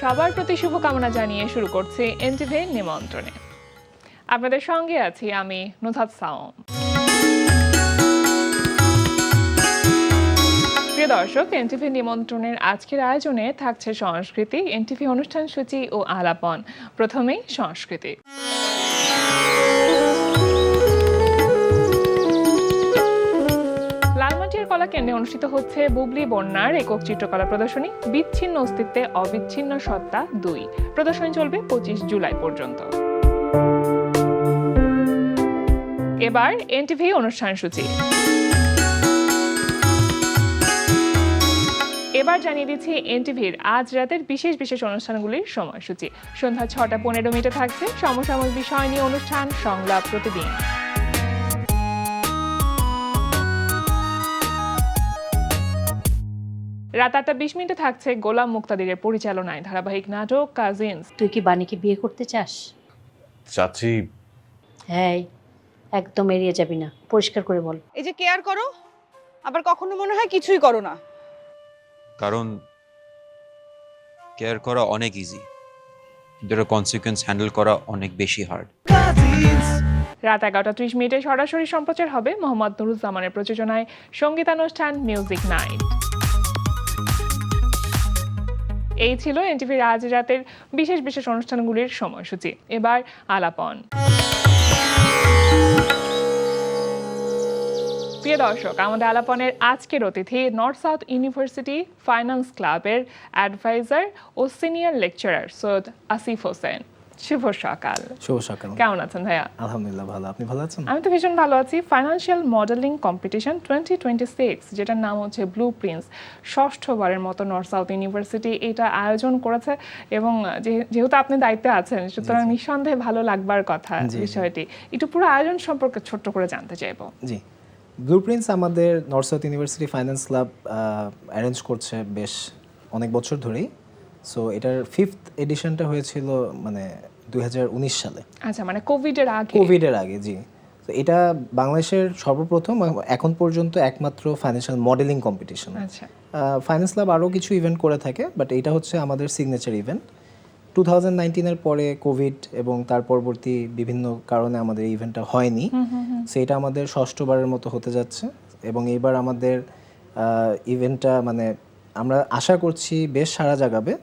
সবার প্রতি শুভকামনা জানিয়ে শুরু করছি এনটিভি নিমন্ত্রণে। আপনাদের সঙ্গে আছি আমি নুথাত সাওম। প্রিয় দর্শক, এনটিভি নিমন্ত্রণের আজকের আয়োজনে থাকছে সংস্কৃতি, এনটিভি অনুষ্ঠান সূচি ও আলাপন। প্রথমেই সংস্কৃতি। লালমাটিয়ার কলা কেন্দ্রে অনুষ্ঠিত হচ্ছে বুবলি বন্যার একক চিত্রকলা প্রদর্শনী বিচ্ছিন্ন অস্তিত্বে অবিচ্ছিন্ন সত্তা 2। প্রদর্শনী চলবে 25 জুলাই পর্যন্ত। এবার এনটিভি অনুষ্ঠান সূচি। এবার জানিয়ে দিচ্ছি এনটিভির আজ রাতের বিশেষ বিশেষ অনুষ্ঠানগুলির সময়সূচি। সন্ধ্যা 6:15 থাকছে সমসাময়িক বিষয় নিয়ে অনুষ্ঠান সংলাপ প্রতিদিন। রাত 8:20 থাকছে গোলাম মুক্তাদিরের পরিচালনায় ধারাবাহিক নাটক কাজিনস। তুই কি বাণীকে বিয়ে করতে চাস? চাচি, হ্যাঁ, একদম এড়িয়ে যাবি না, পরিষ্কার করে বল। এই যে কেয়ার করো, আবার কখনো মনে হয় কিছুই করো না। কারণ কেয়ার করা অনেক ইজি, কিন্তু এর কনসিকুয়েন্স হ্যান্ডেল করা অনেক বেশি হার্ড। রাত 11:30 সরাসরি সম্প্রচার হবে মোহাম্মদ নুরুজ্জামানের প্রযোজনায় সঙ্গীতানুষ্ঠান মিউজিক নাইট। এই ছিল এনটিভির আজ রাতের বিশেষ বিশেষ অনুষ্ঠানগুলির সময়সূচি। এবার আলাপন। প্রিয় দর্শক, আমাদের আলাপনের আজকের অতিথি নর্থ সাউথ ইউনিভার্সিটি ফাইন্যান্স ক্লাবের অ্যাডভাইজার ও সিনিয়র লেকচারার সৈয়দ আসিফ হোসেন। শুভ সকাল। শুভ সকাল। কেমন আছেন ভাইয়া? আলহামদুলিল্লাহ ভালো, আপনি ভালো আছেন? আমি তো ভীষণ ভালো আছি। ফাইন্যান্সিয়াল মডেলিং কম্পিটিশন 2026, যেটার নাম হচ্ছে ব্লু প্রিন্স, ষষ্ঠবারের মতো নর্থ সাউথ ইউনিভার্সিটি এটা আয়োজন করেছে এবং যেহেতু আপনি দায়িত্বে আছেন, সুতরাং নিঃসন্দেহে ভালো লাগবার কথা বিষয়টি। একটু পুরো আয়োজন সম্পর্কে ছোট্ট করে জানতে চাইবো। জি, ব্লু প্রিন্স আমাদের north south university finance club arrange করছে বেশ অনেক বছর ধরেই। সো এটার 5th এডিশনটা হয়েছিল মানে 2019 সালে। আচ্ছা, মানে কোভিডের আগে। জি। তো এটা বাংলাদেশের সর্বপ্রথম এখন পর্যন্ত একমাত্র ফাইন্যান্সিয়াল মডেলিং কম্পিটিশন। আচ্ছা, ফাইন্যান্স ক্লাব আরও কিছু ইভেন্ট করে থাকে, বাট এটা হচ্ছে আমাদের সিগনেচার ইভেন্ট। 2019-এর পরে কোভিড এবং তার পরবর্তী বিভিন্ন কারণে আমাদের ইভেন্টটা হয়নি। সো এটা আমাদের ষষ্ঠবারের মতো হতে যাচ্ছে এবং এইবার আমাদের ইভেন্টটা মানে আমরা আশা করছি বেশ সাড়া জাগাবে,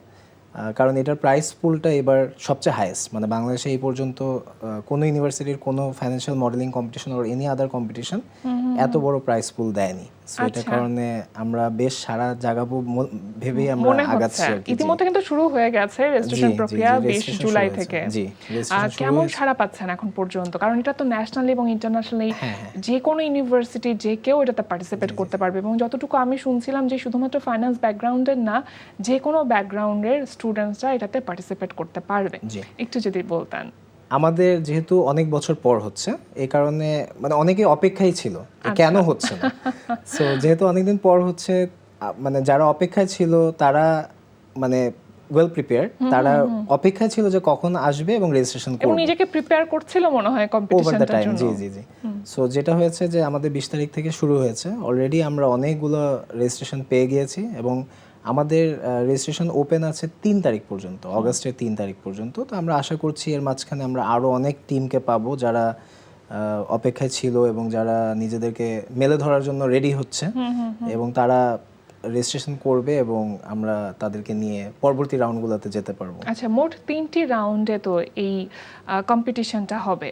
কারণ এটার প্রাইস পুলটা এবার সবচেয়ে হাইয়েস্ট। মানে বাংলাদেশে এই পর্যন্ত কোনো ইউনিভার্সিটির কোনো financial modelling competition or any other competition এত বড় প্রাইস পুল দেয়নি। সো এটার কারণে আমরা বেশ সারা জাগাবো ভেবেই আমরা আগাচ্ছি। ইতিমধ্যে কিন্তু শুরু হয়ে গেছে রেজিস্ট্রেশন প্রক্রিয়া 20 জুলাই থেকে। কেমন সাড়া পাচ্ছেন এখন পর্যন্ত? কারণ এটা তো ন্যাশনালি এবং ইন্টারন্যাশনালি যে কোনো ইউনিভার্সিটি যে কেউ এটাতে পার্টিসিপেট করতে পারবে এবং যতটুকু আমি শুনছিলাম যে শুধুমাত্র ফাইন্যান্স ব্যাকগ্রাউন্ডের না, যে কোনো ব্যাকগ্রাউন্ডের স্টুডেন্টসরা এটাতে পার্টিসিপেট করতে পারবে। একটু যদি বলতেন। আমাদের যেহেতু অনেক বছর পর হচ্ছে, এই কারণে মানে অনেকে অপেক্ষাই ছিল কেন হচ্ছে না। সো যেহেতু অনেকদিন পর হচ্ছে, মানে যারা অপেক্ষায় ছিল তারা মানে ওয়েল প্রিপেয়ার, তারা অপেক্ষায় ছিল যে কখন আসবে এবং রেজিস্ট্রেশন করবে এবং নিজেকে প্রিপেয়ার করছিল মনে হয় কম্পিটিশনটার জন্য। জি। সো যেটা হয়েছে যে আমাদের 20 তারিখ থেকে শুরু হয়েছে, অলরেডি আমরা অনেকগুলো রেজিস্ট্রেশন পেয়ে গিয়েছি এবং আমাদের রেজিস্ট্রেশন ওপেন আছে 3 তারিখ পর্যন্ত, অগাস্টের 3 তারিখ পর্যন্ত। তো আমরা আশা করছি এর মাঝখানে আমরা আরও অনেক টিমকে পাবো যারা অপেক্ষায় ছিল এবং যারা নিজেদেরকে মেলে ধরার জন্য রেডি হচ্ছে এবং তারা রেজিস্ট্রেশন করবে এবং আমরা তাদেরকে নিয়ে পরবর্তী রাউন্ডগুলোতে যেতে পারবো। আচ্ছা, মোট 3টি রাউন্ডে তো এই কম্পিটিশনটা হবে।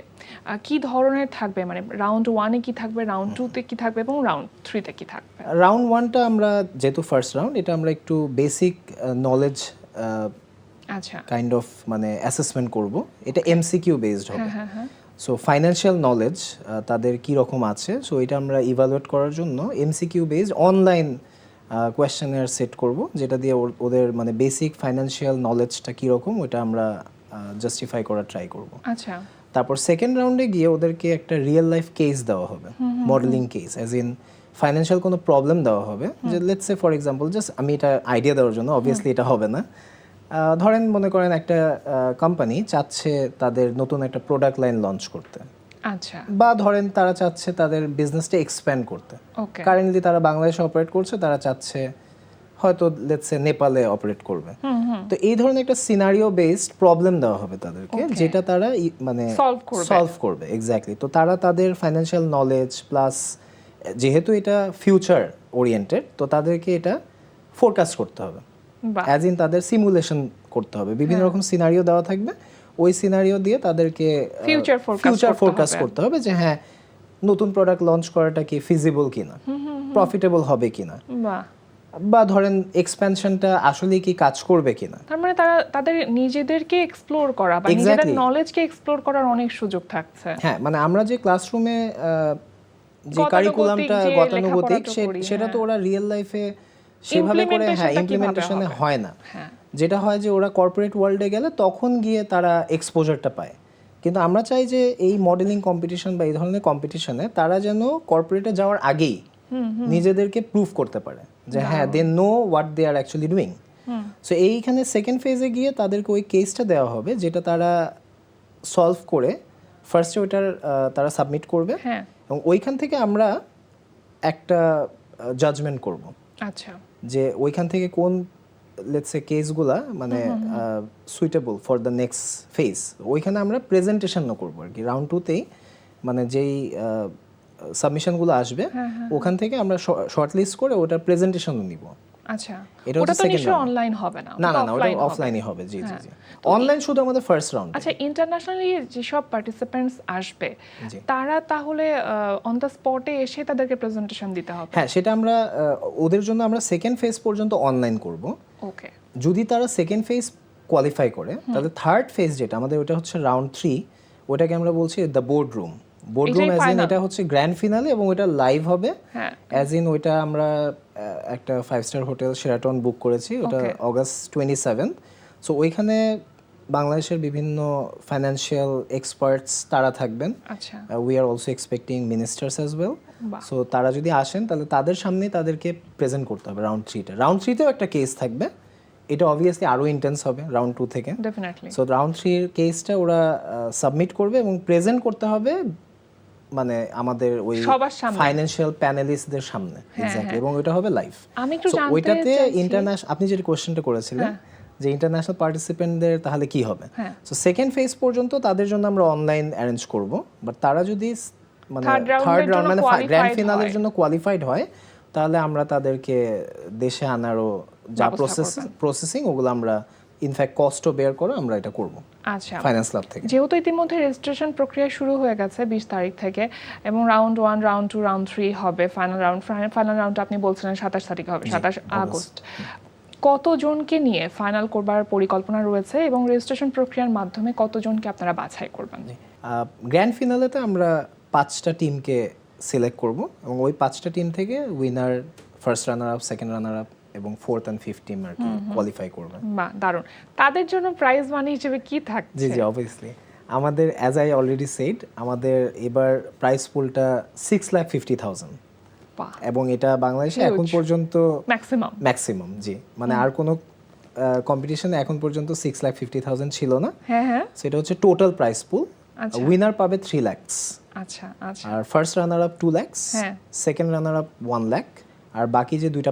কি ধরনের থাকবে, মানে রাউন্ড 1-এ কি থাকবে, রাউন্ড 2-তে কি থাকবে এবং রাউন্ড 3-তে কি থাকবে? রাউন্ড 1টা আমরা যেহেতু ফার্স্ট রাউন্ড, এটা আমরা একটু বেসিক নলেজ আচ্ছা কাইন্ড অফ মানে অ্যাসেসমেন্ট করব। এটা এমসিকিউ বেসড হবে। সো ফাইন্যান্সিয়াল নলেজ তাদের কি রকম আছে, সো এটা আমরা ইভালুয়েট করার জন্য এমসিকিউ বেসড অনলাইন কোয়েশ্চেনের সেট করব, যেটা দিয়ে ওদের মানে বেসিক ফাইন্যান্সিয়াল নলেজটা কীরকম ওটা আমরা জাস্টিফাই করার ট্রাই করব। আচ্ছা, তারপর সেকেন্ড রাউন্ডে গিয়ে ওদেরকে একটা রিয়েল লাইফ কেস দেওয়া হবে, modelling case, as in financial কোনো প্রবলেম দেওয়া হবে। যে let's say for example, just আমি এটা আইডিয়া দেওয়ার জন্য, অবভিয়াসলি এটা হবে না, ধরেন মনে করেন একটা কোম্পানি চাচ্ছে তাদের নতুন একটা প্রোডাক্ট লাইন লঞ্চ করতে, আচ্ছা, বা ধরেন তারা চাচ্ছে তাদের বিজনেসটা এক্সপ্যান্ড করতে। কারেন্টলি তারা বাংলাদেশে অপারেট করছে, তারা চাচ্ছে হয়তো লেটস সে নেপালে অপারেট করবে। তো এই ধরনের একটা সিনারিও বেসড প্রবলেম দেওয়া হবে তাদেরকে, যেটা তারা মানে সলভ করবে। এক্স্যাক্টলি। তো তারা তাদের ফাইন্যান্সিয়াল নলেজ প্লাস যেহেতু এটা ফিউচার ওরিয়েন্টেড, তো তাদেরকে এটা ফোরকাস্ট করতে হবে, অ্যাজ ইন তাদের সিমুলেশন করতে হবে। বিভিন্ন রকম সিনারিও দেওয়া থাকবে, ওই সিনারিও দিয়ে তাদেরকে ফিউচার ফোরকাস্ট করতে হবে যে হ্যাঁ নতুন প্রোডাক্ট লঞ্চ করাটা কি ফিজিবল কিনা, প্রফিটেবল হবে কিনা, বা ধরেন এক্সপ্যানশনটা আসলে কি কাজ করবে কিনা। তার মানে তারা তাদের নিজেদেরকে এক্সপ্লোর করা বা নিজেদের নলেজকে এক্সপ্লোর করার অনেক সুযোগ থাকছে। হ্যাঁ, মানে আমরা যে ক্লাসরুমে যে কারিকুলামটা গতানুগতিক, সেটা তো ওরা রিয়েল লাইফে সেভাবে করে ইমপ্লিমেন্টেশনে হয় না। যেটা হয় যে ওরা কর্পোরেট ওয়ার্ল্ডে গেলে তখন গিয়ে তারা এক্সপোজারটা পায়। কিন্তু আমরা চাই যে এই মডেলিং কম্পিটিশন বা এই ধরনের কম্পিটিশনে তারা যেন কর্পোরেটে যাওয়ার আগেই নিজেদেরকে প্রুভ করতে পারে যে হ্যাঁ they know what they are actually doing. So এইখানে সেকেন্ড ফেজে গিয়ে তাদেরকে ওই কেসটা দেওয়া হবে যেটা তারা সলভ করে ফার্স্টে ওইটার তারা সাবমিট করবে, এবং ওইখান থেকে আমরা একটা জাজমেন্ট করব। আচ্ছা, যে ওইখান থেকে কোন লেটস সে কেসগুলা মানে suitable for the next phase, ওইখানে আমরা প্রেজেন্টেশনও করবো আর কি রাউন্ড 2তেই। মানে যেই সাবমিশনগুলো আসবে ওখান থেকে আমরা শর্টলিস্ট করে ওটা প্রেজেন্টেশনও নিব। আচ্ছা, এটা ওটা তো সেকেন্ড নিশ্চয়ই অনলাইন হবে না? না, ওটা অফলাইনই হবে। জি জি জি, অনলাইন শুধু আমাদের ফার্স্ট রাউন্ড। আচ্ছা, ইন্টারন্যাশনালি যেসব পার্টিসিপেন্টস আসবে তারা তাহলে অন দ্য স্পটে এসে তাদেরকে প্রেজেন্টেশন দিতে হবে? হ্যাঁ, সেটা আমরা ওদের জন্য আমরা সেকেন্ড ফেজ পর্যন্ত অনলাইন করব। ওকে, যদি তারা সেকেন্ড ফেজ কোয়ালিফাই করে তাহলে থার্ড ফেজ যেটা আমাদের ওটা হচ্ছে রাউন্ড 3, ওটাকে আমরা বলছি the board room as in এটা হচ্ছে গ্র্যান্ড ফিনালে, এবং এটা লাইভ হবে অ্যাজ ইন ওইটা আমরা একটা 5-স্টার হোটেল শেরাটন বুক করেছি, ওটা অগাস্ট 27। সো ওইখানে বাংলাদেশের বিভিন্ন ফাইন্যান্সিয়াল এক্সপার্টস তারা থাকবেন। আচ্ছা, we are also expecting ministers as well. So তারা যদি আসেন তাহলে তাদের সামনে তাদেরকে প্রেজেন্ট করতে হবে রাউন্ড 3তে। রাউন্ড 3তেও একটা কেস থাকবে, এটা অবভিয়াসলি আরো ইন্টেন্স হবে রাউন্ড 2 থেকে। ডেফিনেটলি। সো রাউন্ড 3 এর কেসটা ওরা সাবমিট করবে এবং প্রেজেন্ট করতে হবে মানে আমাদের ওই ফাইন্যান্সিয়াল প্যানেলিস্টদের সামনে। এক্স্যাক্টলি, এবং ওটা হবে লাইভ। আমি একটু জানতে ওইটাতে ইন্টারন্যাশনাল, আপনি যে কোশ্চেনটা করেছিলেন যে ইন্টারন্যাশনাল পার্টিসিপেন্টদের তাহলে কি হবে, সো সেকেন্ড ফেজ পর্যন্ত তাদের জন্য আমরা অনলাইন অ্যারেঞ্জ করব। বাট তারা যদি মানে থার্ড রাউন্ড মানে গ্র্যান্ড ফিনালের জন্য কোয়ালিফাইড হয় তাহলে আমরা তাদেরকে দেশে আনারও যা প্রসেসিং ওগুলো আমরা ইনফ্যাক্ট কস্টও বেয়ার করে আমরা এটা করব। আচ্ছা, ফাইন্যান্স ক্লাব থেকে। যেহেতু ইতিমধ্যে রেজিস্ট্রেশন প্রক্রিয়া শুরু হয়ে গেছে 20 তারিখ থেকে, এবং রাউন্ড 1, রাউন্ড 2, রাউন্ড 3 হবে, ফাইনাল রাউন্ড আপনি বলছিলেন 27 তারিখে হবে, 27 আগস্ট। কতজনকে নিয়ে ফাইনাল করবার পরিকল্পনা রয়েছে এবং রেজিস্ট্রেশন প্রক্রিয়ার মাধ্যমে কতজনকে আপনারা বাছাই করবেন? গ্র্যান্ড ফিনালেতে আমরা 5টা টিমকে সিলেক্ট করব, এবং ওই 5টা টিম থেকে winner, first runner up, second runner up এবং ফোর্থ এন্ড ফিফথ টিম আর কি কোয়ালিফাই করবে। বাহ, দারুণ। তাদের জন্য প্রাইজ মানি হিসেবে কি থাকছে? জি জি, অবভিয়াসলি আমাদের অ্যাজ আই অলরেডি সেড আমাদের এবার প্রাইস পুলটা 6,50,000, এবং এটা বাংলাদেশে এখন পর্যন্ত ম্যাক্সিমাম। জি, মানে আর কোনো কম্পিটিশনে এখন পর্যন্ত 6,50,000 ছিল না। হ্যাঁ, সেটা হচ্ছে টোটাল প্রাইস পুল। উইনার পাবে 3 লাখ। আচ্ছা, আর first runner up 2 lakh, second runner up 1 lakh, আর বাকি যে দুইটা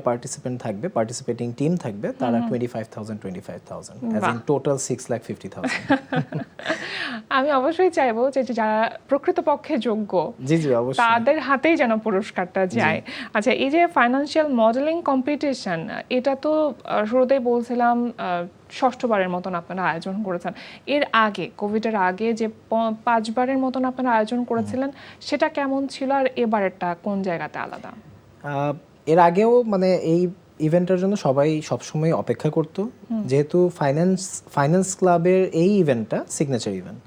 পার্টিসিপেটিং টিম থাকবে তারা 25,000 অ্যাজ ইন টোটাল 6,50,000। আমি অবশ্যই চাইবো যে যারা প্রকৃতপক্ষে যোগ্য জি জি অবশ্যই তাদের হাতেই যেন পুরস্কারটা যায়। আচ্ছা, এই যে ফাইন্যান্সিয়াল মডেলিং কম্পিটিশন, এটা তো শুরুতেই বলছিলাম 6ঠবারের মতন আপনারা আয়োজন করেছেন। এর আগে, কোভিডের আগে যে 5বারের মতন আপনারা আয়োজন করেছিলেন, সেটা কেমন ছিল আর এবারেরটা কোন জায়গাতে আলাদা? এর আগেও মানে এই ইভেন্টের জন্য সবাই সবসময় অপেক্ষা করত, যেহেতু ফাইন্যান্স ক্লাবের এই ইভেন্টটা সিগনেচার ইভেন্ট।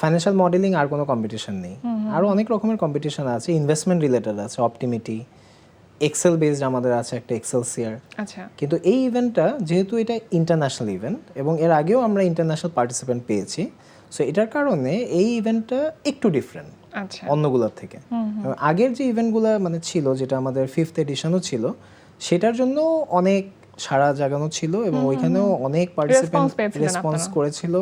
ফাইন্যান্সিয়াল মডেলিং আর কোনো কম্পিটিশন নেই, আরও অনেক রকমের কম্পিটিশন আছে, ইনভেস্টমেন্ট রিলেটেড আছে, অপটিমিটি, এক্সেল বেসড আমাদের আছে একটা এক্সেলসিয়ার। আচ্ছা, কিন্তু এই ইভেন্টটা যেহেতু এটা ইন্টারন্যাশনাল ইভেন্ট এবং এর আগেও আমরা ইন্টারন্যাশনাল পার্টিসিপেন্ট পেয়েছি, সো এটার কারণে এই ইভেন্টটা একটু ডিফারেন্ট অন্যগুলোর থেকে। আগের যে ইভেন্টগুলো মানে ছিল, যেটা আমাদের 5th এডিশনও ছিল, সেটার জন্য অনেক সাড়া জাগানো ছিল এবং ওইখানেও অনেক পার্টিসিপেন্ট রেসপন্স করেছিল,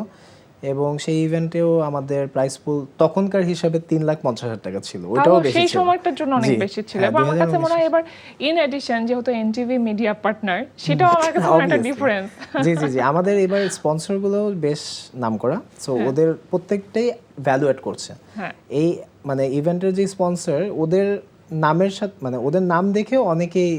এবং সেই ইভেন্টেও আমাদের প্রাইস পুল তখনকার হিসাবে 3,50,000 টাকা ছিল, ওইটাও বেশি সেই ছিল। সময়টার জন্য অনেক জি, বেশি ছিল। হ্যাঁ, এবং আমার কাছে 2019 মনে হয় এবার ইন এডিশন যেহেতু এনটিভি মিডিয়া পার্টনার, সেটাও আমার কাছে মনে হয় একটা Obviously. ডিফারেন্স। জি জি জি, আমাদের এবার স্পন্সরগুলো বেশ নামকরা, সো ওদের প্রত্যেকটাই ভ্যালু অ্যাড করছে। হ্যাঁ। এই মানে ইভেন্টের যে স্পন্সর, ওদের নামের সাথে মানে ওদের নাম দেখেও অনেকেই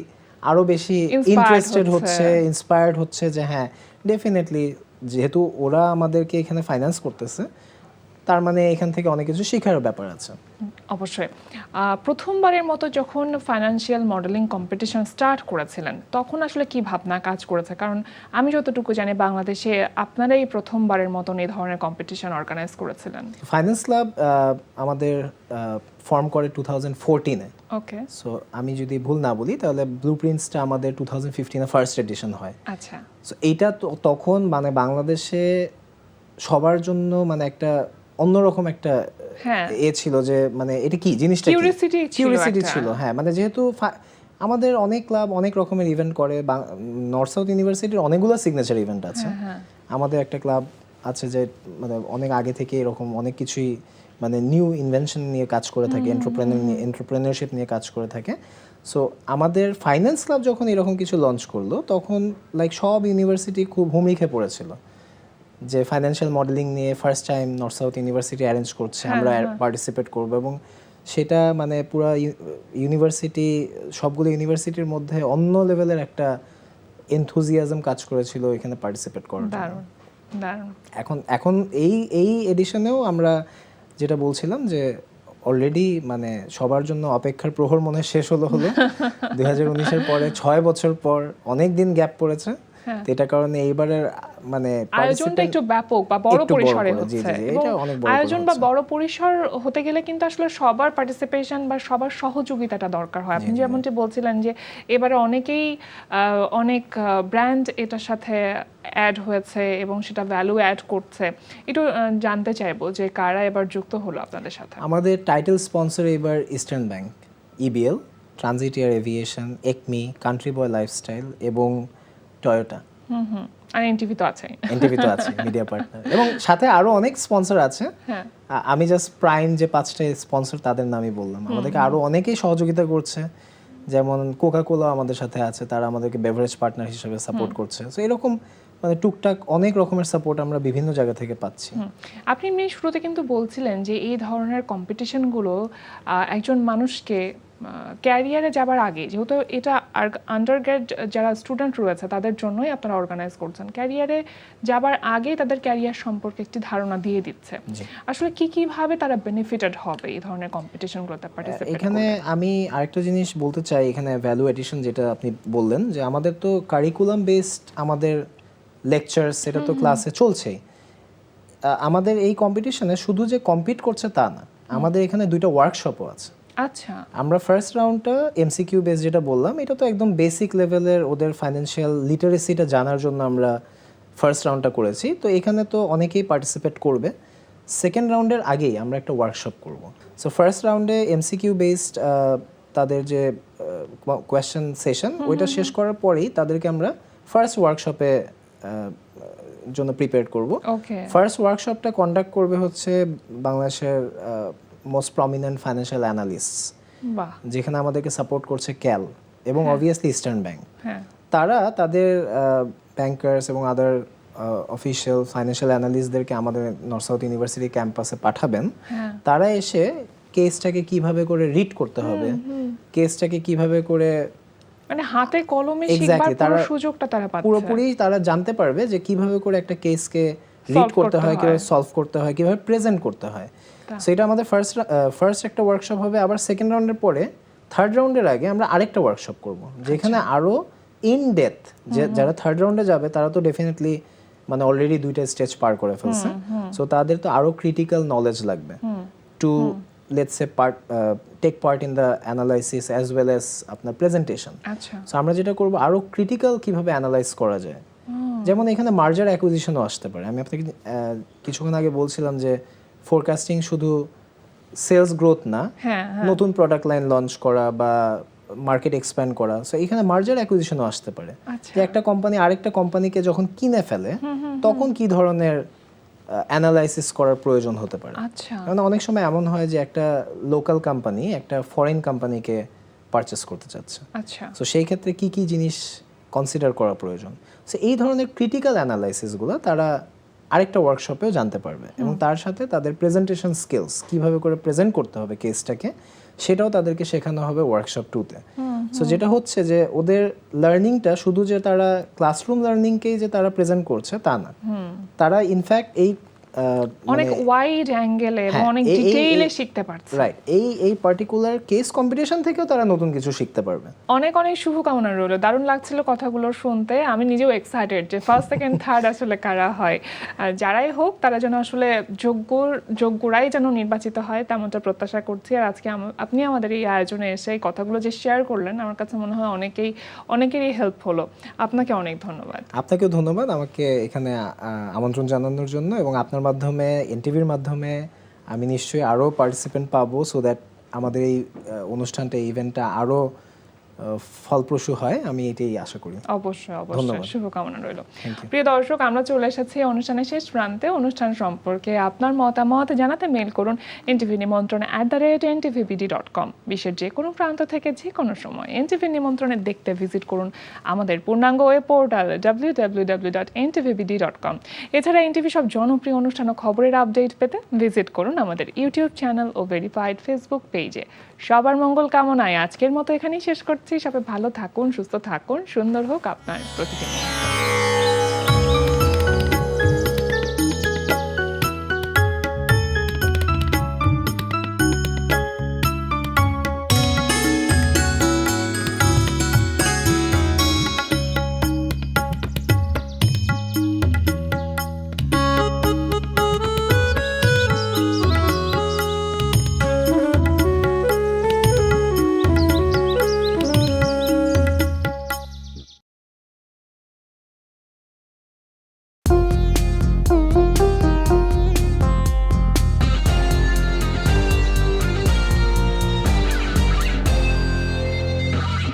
আরো বেশি Inspired ইন্টারেস্টেড হচ্ছে। হচ্ছে, ইন্সপায়ার্ড হচ্ছে যে হ্যাঁ ডেফিনেটলি, যেহেতু ওরা আমাদেরকে এখানে ফাইন্যান্স করতেছে, তার মানে এখান থেকে অনেক কিছু শেখার ব্যাপার আছে। অবশ্যই। প্রথমবারের মতো যখন ফাইন্যান্সিয়াল মডেলিং কম্পিটিশন স্টার্ট করেছিলেন, তখন আসলে কি ভাবনা কাজ করেছে? কারণ আমি যতটুকু জানি বাংলাদেশে আপনারাই প্রথমবারের মতন এই ধরনের কম্পিটিশন অর্গানাইজ করেছিলেন। ফাইন্যান্স ক্লাব আমাদের ফর্ম করে 2014-এ। ওকে, সো আমি যদি ভুল না বলি তাহলে ব্লুপ্রিন্টসটা আমাদের 2015-এ ফার্স্ট এডিশন হয়। আচ্ছা। সো এইটা তো তখন মানে বাংলাদেশে সবার জন্য মানে একটা অন্যরকম একটা হ্যাঁ। ছিল যে মানে এটা কি জিনিসটা, Curiosity ছিল কিউরিওসিটি একটা। ছিল, হ্যাঁ মানে যেহেতু আমাদের অনেক ক্লাব অনেক রকমের ইভেন্ট করে, নর্থ সাউথ ইউনিভার্সিটির অনেকগুলো সিগনেচার ইভেন্ট আছে। আমাদের একটা ক্লাব আছে যে মানে অনেক আগে থেকে এরকম অনেক কিছুই মানে নিউ ইনভেনশন নিয়ে কাজ করে থাকে, এন্টারপ্রেনারশিপ নিয়ে কাজ করে থাকে। সো আমাদের ফাইন্যান্স ক্লাব যখন এরকম কিছু লঞ্চ করলো, তখন লাইক সব ইউনিভার্সিটি খুব হুমড়ি পড়েছিল যে ফাইন্যান্সিয়াল মডেলিং নিয়ে first time north south university arrange করছে, আমরা পার্টিসিপেট করব। এবং সেটা মানে পুরা ইউনিভার্সিটি, সবগুলো ইউনিভার্সিটির মধ্যে অন্য লেভেলের একটা এনথুজিয়াজম কাজ করেছিল এখানে পার্টিসিপেট করার জন্য। দারুণ দারুণ। এখন এই এডিশনেও আমরা যেটা বলছিলাম যে অলরেডি মানে সবার জন্য অপেক্ষার প্রহর মনে হয় শেষ হলো 2019-এর পরে 6 বছর পর অনেক দিন গ্যাপ পড়েছে। তো এটা কারণে এইবারের মানে আয়োজনটা একটু ব্যাপক বা বড় একটু বড় পরিসরে করে, জি, হচ্ছে। জি, এবং এটা অনেক বড় করে আয়োজন বা হচ্ছে। বড় পরিসর হতে গেলে কিন্তু আসলে সবার পার্টিসিপেশন বা সবার সহযোগিতাটা দরকার হয়। আপনি যেমনটি বলছিলেন যে এবারে অনেকেই অনেক ব্র্যান্ড এটার সাথে অ্যাড হয়েছে এবং সেটা ভ্যালু অ্যাড করছে। একটু জানতে চাইবো যে কারা এবার যুক্ত হলো আপনাদের সাথে। আমাদের টাইটেল স্পন্সর এবার eastern bank, EBL, transit air aviation, ACME, country boy lifestyle এবং টয়োটা। আর এনটিভি তো আছেই। এনটিভি তো আছে মিডিয়া পার্টনার, এবং সাথে আরো অনেক স্পন্সর আছে। হ্যাঁ। আমি জাস্ট প্রাইম যে 5টা স্পন্সর তাদের নামই বললাম, আমাদেরকে আরো অনেকেই সহযোগিতা করছে। যেমন কোকা কোলা আমাদের সাথে আছে, তারা আমাদেরকে বেভারেজ পার্টনার হিসেবে সাপোর্ট করছে। সো এরকম মানে টুকটাক অনেক রকমের সাপোর্ট আমরা বিভিন্ন জায়গা থেকে পাচ্ছি। আপনি এমনি শুরুতে কিন্তু বলছিলেন যে এই ধরনের কম্পিটিশনগুলো একজন মানুষকে ক্যারিয়ারে যাবার আগে, যেহেতু এটা আন্ডারগ্রেড যারা স্টুডেন্ট রয়েছে তাদের জন্যই আপনারা অর্গানাইজ করছেন, ক্যারিয়ারে যাবার আগে তাদের ক্যারিয়ার সম্পর্কে একটি ধারণা দিয়ে দিচ্ছে। আসলে কিভাবে তারা বেনিফিটেড হবে এই ধরনের কম্পিটিশনগুলোতে পার্টিসিপেট করে? এখানে আমি আরেকটা জিনিস বলতে চাই, এখানে ভ্যালু এডিশন যেটা আপনি বললেন যে আমাদের তো কারিকুলাম বেসড আমাদের লেকচার, সেটা তো ক্লাসে চলছেই। আমাদের এই কম্পিটিশনে শুধু যে কম্পিট করছে তা না, আমাদের এখানে 2টা ওয়ার্কশপও আছে। আচ্ছা। আমরা ফার্স্ট রাউন্ডটা এমসিকিউ বেস যেটা বললাম, এটা তো একদম বেসিক লেভেলের ওদের ফাইন্যান্সিয়াল লিটারেসিটা জানার জন্য আমরা ফার্স্ট রাউন্ডটা করেছি। তো এখানে তো অনেকেই পার্টিসিপেট করবে। সেকেন্ড রাউন্ডের আগেই আমরা একটা ওয়ার্কশপ করব। সো ফার্স্ট রাউন্ডে এমসিকিউ বেসড তাদের যে কোয়েশ্চেন সেশন, ওইটা শেষ করার পরেই তাদেরকে আমরা ফার্স্ট ওয়ার্কশপে জন্য প্রিপেয়ার করব। ওকে। ফার্স্ট ওয়ার্কশপটা কন্ডাক্ট করবে হচ্ছে বাংলাদেশের মোস্ট প্রমিনেন্ট ফাইন্যান্সিয়াল অ্যানালিস্ট, বাহ। যেখানে আমাদেরকে সাপোর্ট করছে ক্যাল এবং অবভিয়াসলি ইস্টার্ন ব্যাংক। হ্যাঁ। তারা তাদের ব্যাংকার্স এবং আদার অফিসিয়াল ফাইন্যান্সিয়াল অ্যানালিস্টদেরকে আমাদের নর্থ সাউথ ইউনিভার্সিটি ক্যাম্পাসে পাঠাবেন। তারা এসে কেসটাকে কিভাবে করে রিড করতে হবে, কেসটাকে কিভাবে করে মানে হাতে কলমে শিখবার এক্স্যাক্টলি পুরো সুযোগটা তারা পাচ্ছে। পুরোপুরি তারা জানতে পারবে যে কিভাবে করে একটা কেসকে রিড করতে হয়, কিভাবে সলভ করতে হয়, কিভাবে প্রেজেন্ট করতে হয়। সেটা আমাদের ফার্স্ট একটা ওয়ার্কশপ হবে। আবার সেকেন্ড রাউন্ডের পরে থার্ড রাউন্ডের আগে আমরা আরেকটা ওয়ার্কশপ করব, যেখানে আরো ইন ডেপথ, যারা থার্ড রাউন্ডে যাবে তারা তো ডেফিনেটলি মানে অলরেডি 2টা স্টেজ পার করে ফেলছে। সো তাদের তো আরো ক্রিটিক্যাল নলেজ লাগবে to let's say take part in the analysis as well as আপনার প্রেজেন্টেশন। আচ্ছা। সো আমরা যেটা করব আরো ক্রিটিক্যাল কিভাবে অ্যানালাইজ করা যায়, যেমন এখানে মার্জার অ্যাকুইজিশনও আসতে পারে। আমি আপনাকে কিছুক্ষণ আগে বলছিলাম যে ফোরকাস্টিং শুধু সেলস গ্রোথ না, নতুন প্রোডাক্ট লাইন লঞ্চ করা বা মার্কেট এক্সপ্যান্ড করা। সো এখানে মার্জার অ্যাকুইজিশনও আসতে পারে, যে একটা কোম্পানি আরেকটা কোম্পানিকে যখন কিনে ফেলে তখন কি ধরনের অ্যানালাইসিস করার প্রয়োজন হতে পারে। আচ্ছা, কারণ অনেক সময় এমন হয় যে একটা লোকাল কোম্পানি একটা ফরেন কোম্পানিকে পারচেস করতে চাচ্ছে, আচ্ছা, সো সেই ক্ষেত্রে কি কি জিনিস কনসিডার করা প্রয়োজন, সো এই ধরনের ক্রিটিক্যাল অ্যানালাইসিসগুলো তারা আরেকটা ওয়ার্কশপেও জানতে পারবে এবং তার সাথে তাদের প্রেজেন্টেশন স্কিলস কিভাবে করে প্রেজেন্ট করতে হবে কেসটাকে সেটাও তাদেরকে শেখানো হবে ওয়ার্কশপ 2-তে। সো যেটা হচ্ছে যে ওদের লার্নিংটা শুধু যে তারা ক্লাসরুম লার্নিংকেই যে তারা প্রেজেন্ট করছে তা না, তারা ইনফ্যাক্ট এই অনেক ওয়াইড অ্যাঙ্গেলে এবং অনেক ডিটেইলে শিখতে পারছে। রাইট, এই পার্টিকুলার কেস কম্পিটিশন থেকেও তারা নতুন কিছু শিখতে পারবে। অনেক অনেক শুভকামনা রইল, দারুণ লাগছিল কথাগুলো শুনতে। আমি নিজেও এক্সাইটেড যে ফার্স্ট সেকেন্ড থার্ড আসলে কারা হয়, আর যারাই হোক তারা যেন আসলে যোগ্যরাই যেন নির্বাচিত হয় তেমনটা প্রত্যাশা করছি। আর আজকে আপনি আমাদের এই আয়োজনে এসে এই কথাগুলো যে শেয়ার করলেন আমার কাছে মনে হয় অনেকেরই হেল্প হলো। আপনাকে অনেক ধন্যবাদ। আপনাকেও ধন্যবাদ আমাকে এখানে আমন্ত্রণ জানানোর জন্য, এবং আপনার মাধ্যমে এনটিভির মাধ্যমে আমি নিশ্চয়ই আরও পার্টিসিপেন্ট পাবো, সো দ্যাট আমাদের এই অনুষ্ঠানটা ইভেন্টটা আরও ফলপ্রসূ হয়, আমি এটাই আশা করি। অবশ্যই শুভকামনা রইল। প্রিয় দর্শক, আমরা চলে এসেছি অনুষ্ঠানের শেষ প্রান্তে। অনুষ্ঠান সম্পর্কে আপনার মতামত জানাতে মেইল করুন ntvnimontrone@ntvbd.com। বিশ্বের যে কোনো প্রান্ত থেকে যে কোনো সময় এনটিভি নিমন্ত্রণে দেখতে ভিজিট করুন আমাদের পূর্ণাঙ্গ ওয়েব পোর্টাল www.ntvbd.com। এছাড়া এনটিভি সব জনপ্রিয় অনুষ্ঠান ও খবরের আপডেট পেতে ভিজিট করুন আমাদের ইউটিউব চ্যানেল ও ভেরিফাইড ফেসবুক পেজে। সবার মঙ্গল কামনায় আজকের মতো এখানেই শেষ করছি। সবাই ভালো থাকুন, সুস্থ থাকুন, সুন্দর হোক আপনার প্রতিদিন।